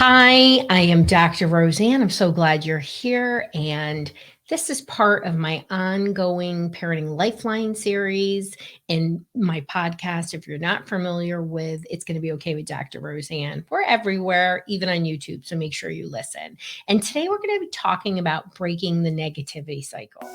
Hi, I am Dr. Roseann. I'm so glad you're here. And this is part of my ongoing Parenting Lifeline series and my podcast. If you're not familiar with It's Going to Be Okay with Dr. Roseann, we're everywhere, even on YouTube. So make sure you listen. And today we're going to be talking about breaking the negativity cycle.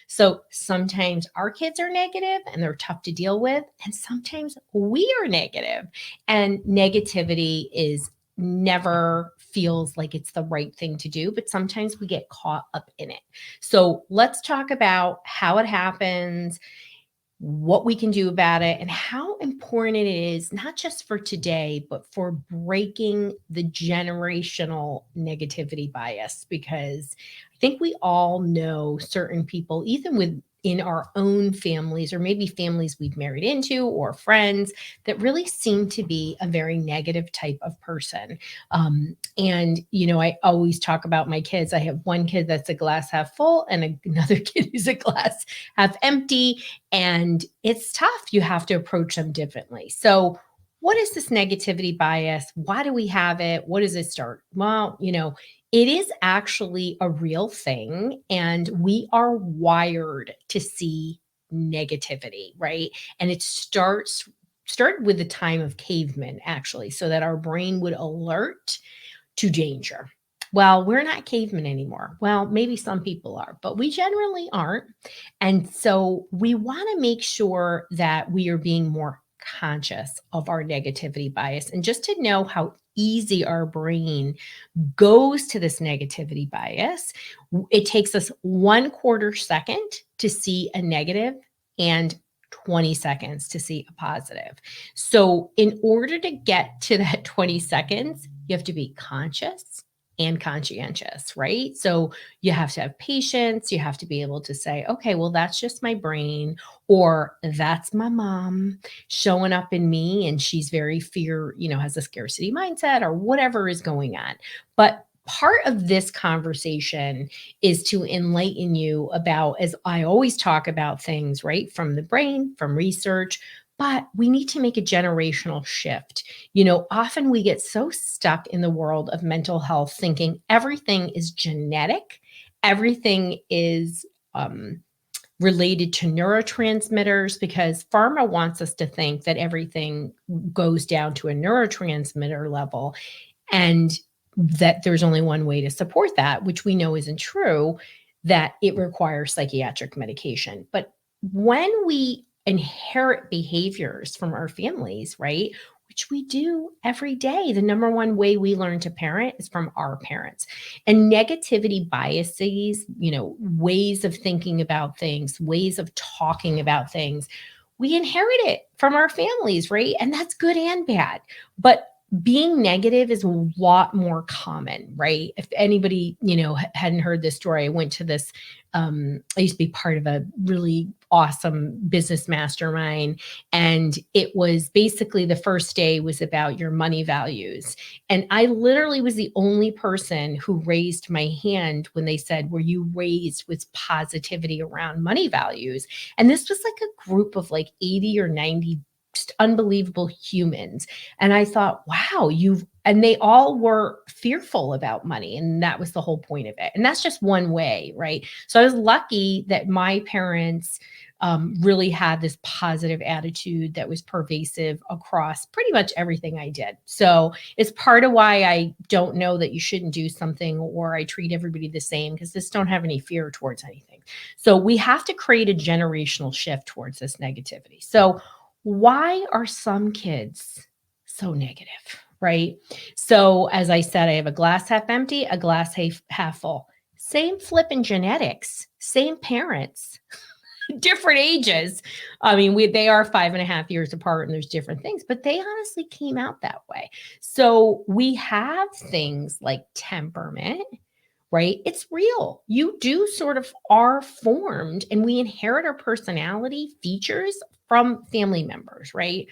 So sometimes our kids are negative and they're tough to deal with, and sometimes we are negative, and negativity is never feels like it's the right thing to do, but sometimes we get caught up in it. So let's talk about how it happens, what we can do about it, and how important it is, not just for today, but for breaking the generational negativity bias. Because I think we all know certain people, even within our own families, or maybe families we've married into or friends, that really seem to be a very negative type of person. I always talk about my kids. I have one kid that's a glass half full and another kid who's a glass half empty. And it's tough. You have to approach them differently. So, what is this negativity bias? Why do we have it? What does it start? Well, it is actually a real thing, and we are wired to see negativity, right? And it started with the time of cavemen, actually, so that our brain would alert to danger. Well, we're not cavemen anymore. Well, maybe some people are, but we generally aren't. And so we want to make sure that we are being more conscious of our negativity bias, and just to know how easy our brain goes to this negativity bias. It takes us 1/4 second to see a negative and 20 seconds to see a positive. So in order to get to that 20 seconds, you have to be conscious and conscientious, right? So you have to have patience. You have to be able to say, okay, well, that's just my brain, or that's my mom showing up in me, and she's very has a scarcity mindset, or whatever is going on. But part of this conversation is to enlighten you about, as I always talk about things, right, from the brain, from research, but we need to make a generational shift. Often we get so stuck in the world of mental health thinking everything is genetic, everything is related to neurotransmitters, because pharma wants us to think that everything goes down to a neurotransmitter level, and that there's only one way to support that, which we know isn't true, that it requires psychiatric medication. But when we inherit behaviors from our families, right, which we do every day, the number one way we learn to parent is from our parents. And negativity biases, ways of thinking about things, ways of talking about things, we inherit it from our families, right? And that's good and bad. But being negative is a lot more common, right? If anybody, hadn't heard this story, I went to this, I used to be part of a really awesome business mastermind. And it was basically, the first day was about your money values. And I literally was the only person who raised my hand when they said, were you raised with positivity around money values? And this was like a group of like 80 or 90 just unbelievable humans. And I thought, wow, and they all were fearful about money. And that was the whole point of it. And that's just one way, right? So I was lucky that my parents really had this positive attitude that was pervasive across pretty much everything I did. So it's part of why I don't know that you shouldn't do something, or I treat everybody the same, because just don't have any fear towards anything. So we have to create a generational shift towards this negativity. So why are some kids so negative, right? So as I said, I have a glass half empty, a glass half full. Same flipping genetics, same parents, different ages. I mean, they are 5.5 years apart, and there's different things, but they honestly came out that way. So we have things like temperament, right? It's real. You do sort of are formed, and we inherit our personality features from family members, right?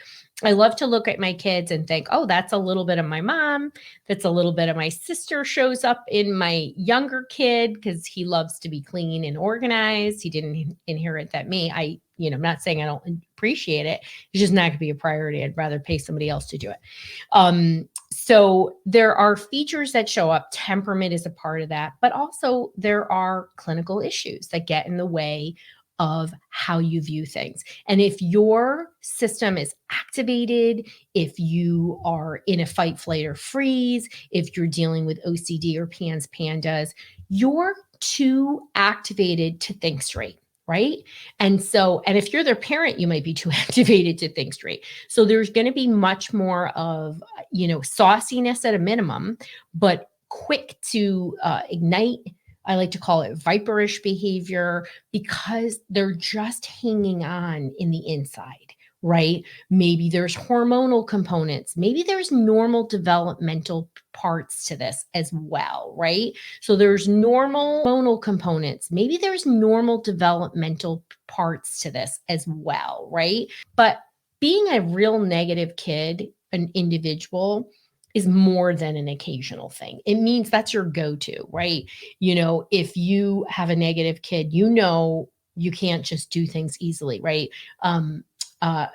I love to look at my kids and think, oh, that's a little bit of my mom. That's a little bit of my sister shows up in my younger kid because he loves to be clean and organized. He didn't inherit that me. I'm not saying I don't appreciate it. It's just not going to be a priority. I'd rather pay somebody else to do it. So there are features that show up. Temperament is a part of that, but also there are clinical issues that get in the way of how you view things. And if your system is activated, if you are in a fight, flight, or freeze, if you're dealing with OCD or PANS, PANDAS, you're too activated to think straight, right? And if you're their parent, you might be too activated to think straight. So there's going to be much more of, sauciness at a minimum, but quick to ignite. I like to call it viperish behavior because they're just hanging on in the inside, right? Maybe there's hormonal components. Maybe there's normal developmental parts to this as well, right? So there's normal hormonal components. Maybe there's normal developmental parts to this as well, right? But being a real negative kid, an individual, is more than an occasional thing. It means that's your go-to, right? If you have a negative kid, you can't just do things easily, right?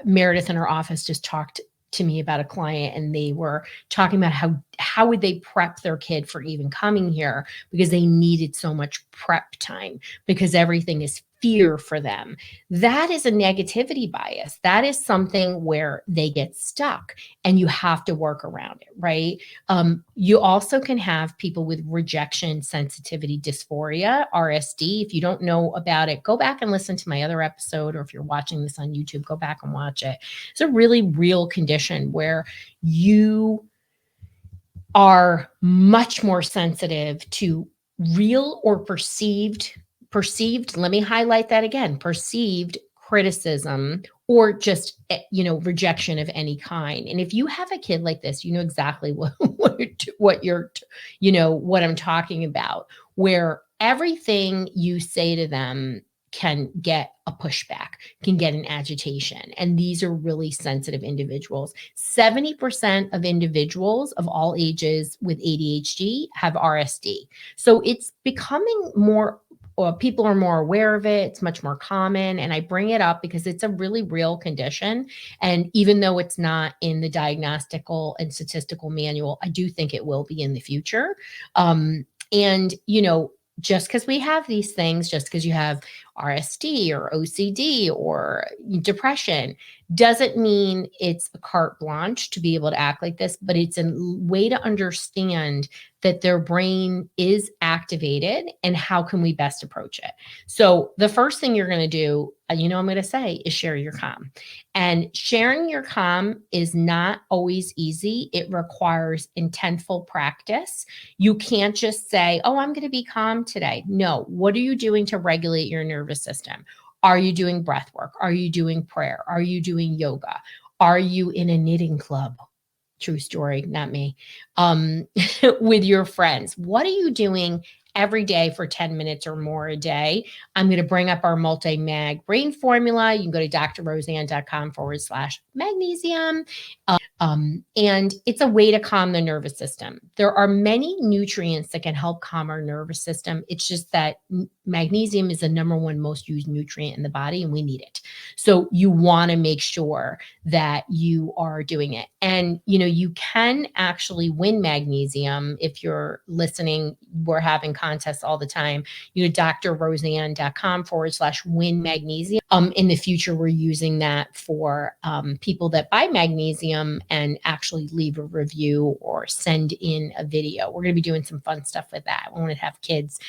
Meredith in her office just talked to me about a client, and they were talking about how would they prep their kid for even coming here because they needed so much prep time because everything is fear for them. That is a negativity bias. That is something where they get stuck and you have to work around it, right? You also can have people with rejection sensitivity dysphoria, RSD. If you don't know about it, go back and listen to my other episode, or if you're watching this on YouTube, go back and watch it. It's a really real condition where you are much more sensitive to real or perceived, let me highlight that again, perceived criticism or just, rejection of any kind. And if you have a kid like this, you know exactly what I'm talking about, where everything you say to them can get a pushback, can get an agitation. And these are really sensitive individuals. 70% of individuals of all ages with ADHD have RSD. So it's becoming more, people are more aware of it. It's much more common. And I bring it up because it's a really real condition. And even though it's not in the diagnostical and statistical manual, I do think it will be in the future. Just because we have these things, just because you have RSD or OCD or depression, doesn't mean it's a carte blanche to be able to act like this, but it's a way to understand that their brain is activated and how can we best approach it. So the first thing you're going to do, I'm going to say, is share your calm. And sharing your calm is not always easy. It requires intentful practice. You can't just say, oh, I'm going to be calm today. No, what are you doing to regulate your nervous system? Are you doing breath work? Are you doing prayer? Are you doing yoga? Are you in a knitting club? True story, not me. With your friends. What are you doing every day for 10 minutes or more a day? I'm going to bring up our multi-mag brain formula. You can go to drroseann.com/magnesium. And it's a way to calm the nervous system. There are many nutrients that can help calm our nervous system. It's just that magnesium is the number one most used nutrient in the body, and we need it. So you want to make sure that you are doing it. And, you can actually win magnesium. If you're listening, we're having contests all the time. drroseann.com/win magnesium. In the future, we're using that for people that buy magnesium and actually leave a review or send in a video. We're going to be doing some fun stuff with that. I want to have kids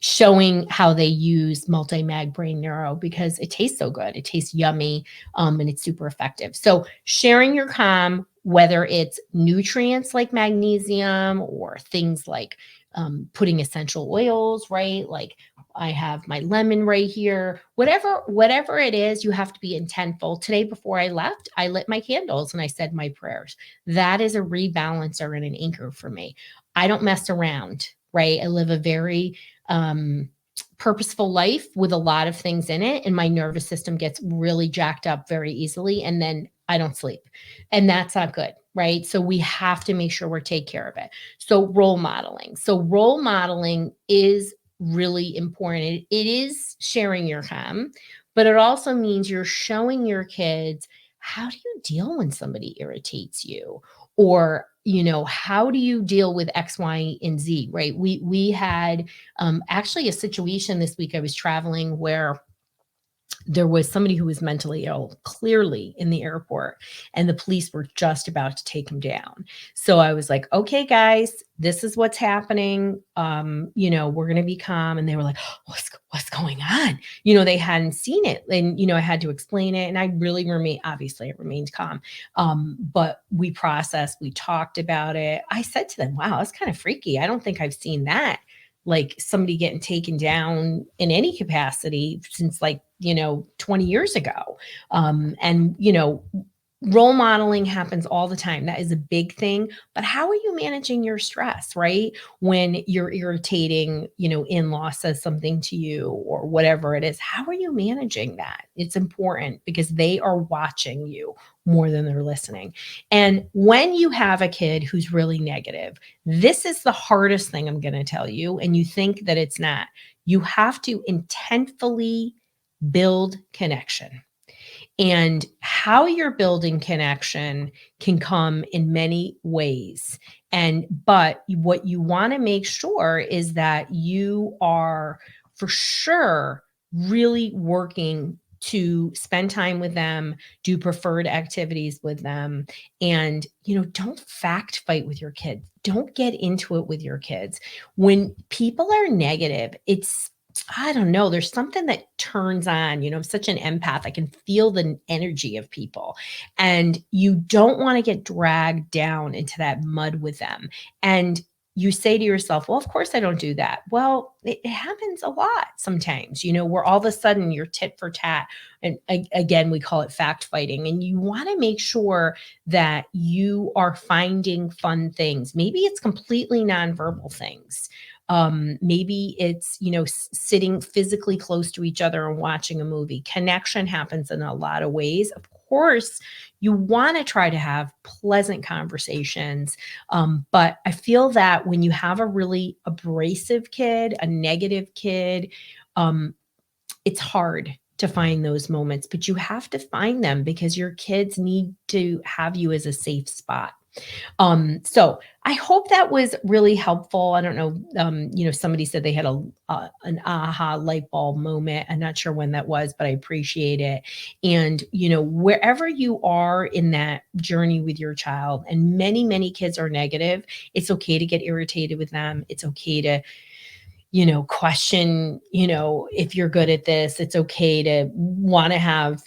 showing how they use multi-mag brain neuro because it tastes so good. It tastes yummy, and it's super effective. So sharing your calm, whether it's nutrients like magnesium or things like putting essential oils, right? Like I have my lemon right here, whatever it is, you have to be intentful. Today, before I left, I lit my candles and I said my prayers. That is a rebalancer and an anchor for me. I don't mess around, right? I live a very purposeful life with a lot of things in it, and my nervous system gets really jacked up very easily, and then I don't sleep. And that's not good, right? So we have to make sure we're take care of it. So role modeling. So role modeling is really important. It is sharing your calm, but it also means you're showing your kids, how do you deal when somebody irritates you? Or, how do you deal with X, Y, and Z, right? We had actually a situation this week. I was traveling where there was somebody who was mentally ill, clearly in the airport, and the police were just about to take him down. So I was like, okay, guys, this is what's happening. We're going to be calm. And they were like, what's going on? They hadn't seen it. And, I had to explain it. And I really obviously I remained calm. But we processed, we talked about it. I said to them, wow, that's kind of freaky. I don't think I've seen that, like somebody getting taken down in any capacity since 20 years ago. And role modeling happens all the time. That is a big thing. But how are you managing your stress, right? When you're irritating, in-law says something to you or whatever it is, how are you managing that? It's important because they are watching you more than they're listening. And when you have a kid who's really negative, this is the hardest thing I'm going to tell you. And you think that it's not. You have to intentfully build connection. And how you're building connection can come in many ways. But what you want to make sure is that you are for sure really working to spend time with them, do preferred activities with them, and don't fact fight with your kids. Don't get into it with your kids. When people are negative, I don't know, there's something that turns on. I'm such an empath. I can feel the energy of people. And you don't want to get dragged down into that mud with them. And you say to yourself, well, of course I don't do that. Well, it happens a lot sometimes, where all of a sudden you're tit for tat. And again, we call it fact fighting. And you want to make sure that you are finding fun things. Maybe it's completely nonverbal things. Maybe it's, sitting physically close to each other and watching a movie. Connection happens in a lot of ways. Of course, you want to try to have pleasant conversations. But I feel that when you have a really abrasive kid, a negative kid, it's hard to find those moments, but you have to find them because your kids need to have you as a safe spot. So I hope that was really helpful. I don't know. Somebody said they had an aha light bulb moment. I'm not sure when that was, but I appreciate it. And, wherever you are in that journey with your child, and many, many kids are negative, it's okay to get irritated with them. It's okay to question, if you're good at this. It's okay to want to have,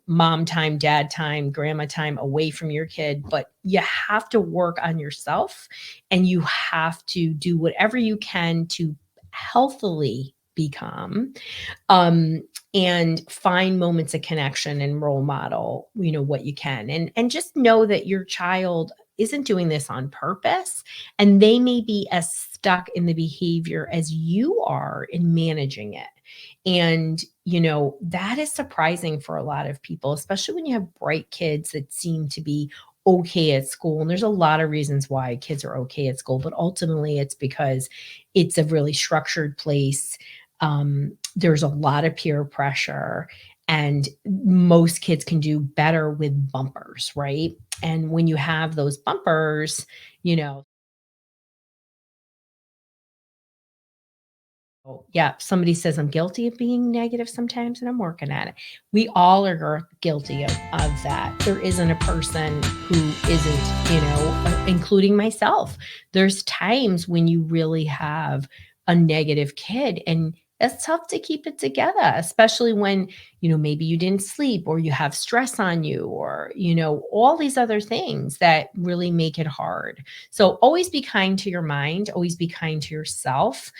mom time, dad time, grandma time away from your kid, but you have to work on yourself and you have to do whatever you can to healthily be calm, and find moments of connection and role model, what you can, and just know that your child isn't doing this on purpose, and they may be as stuck in the behavior as you are in managing it. And, that is surprising for a lot of people, especially when you have bright kids that seem to be okay at school. And there's a lot of reasons why kids are okay at school, but ultimately it's because it's a really structured place. There's a lot of peer pressure, and most kids can do better with bumpers, right? And when you have those bumpers, yeah, somebody says I'm guilty of being negative sometimes, and I'm working at it. We all are guilty of that. There isn't a person who isn't, including myself. There's times when you really have a negative kid, and it's tough to keep it together, especially when, maybe you didn't sleep or you have stress on you or, all these other things that really make it hard. So always be kind to your mind, always be kind to yourself.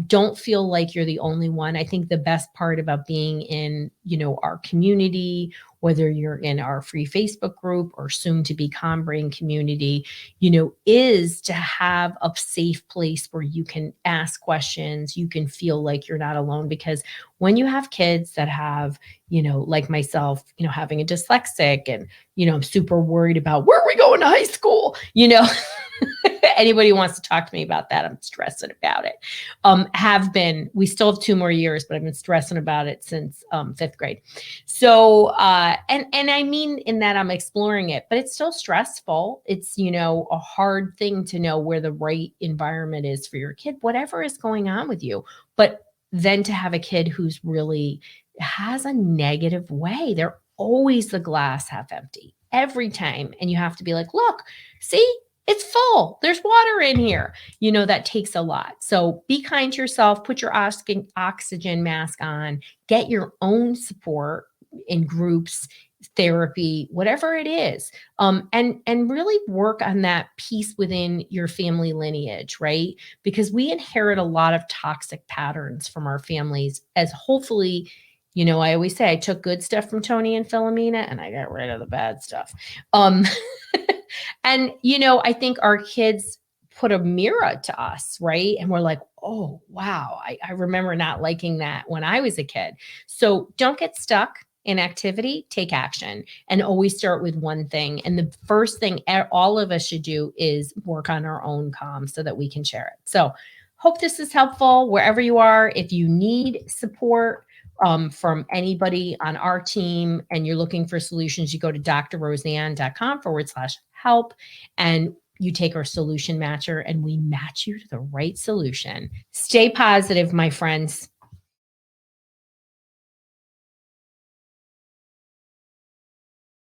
Don't feel like you're the only one. I think the best part about being in, our community, whether you're in our free Facebook group or soon to be Calm Brain community, is to have a safe place where you can ask questions, you can feel like you're not alone. Because when you have kids that have, like myself, having a dyslexic and, I'm super worried about where are we going to high school, anybody who wants to talk to me about that, I'm stressing about it. We still have 2 more years, but I've been stressing about it since 5th grade. So, and I mean in that I'm exploring it, but it's still stressful. It's, a hard thing to know where the right environment is for your kid, whatever is going on with you. But then to have a kid who's really has a negative way, they're always the glass half empty every time. And you have to be like, look, see, it's full. There's water in here. That takes a lot. So be kind to yourself, put your oxygen mask on, get your own support in groups, therapy, whatever it is. And really work on that piece within your family lineage, right? Because we inherit a lot of toxic patterns from our families as hopefully, I always say I took good stuff from Tony and Philomena and I got rid of the bad stuff. And, I think our kids put a mirror to us, right? And we're like, oh, wow, I remember not liking that when I was a kid. So don't get stuck in activity, take action, and always start with one thing. And the first thing all of us should do is work on our own calm so that we can share it. So hope this is helpful wherever you are. If you need support, from anybody on our team and you're looking for solutions, you go to drroseann.com/help and you take our solution matcher and we match you to the right solution. Stay positive, my friends.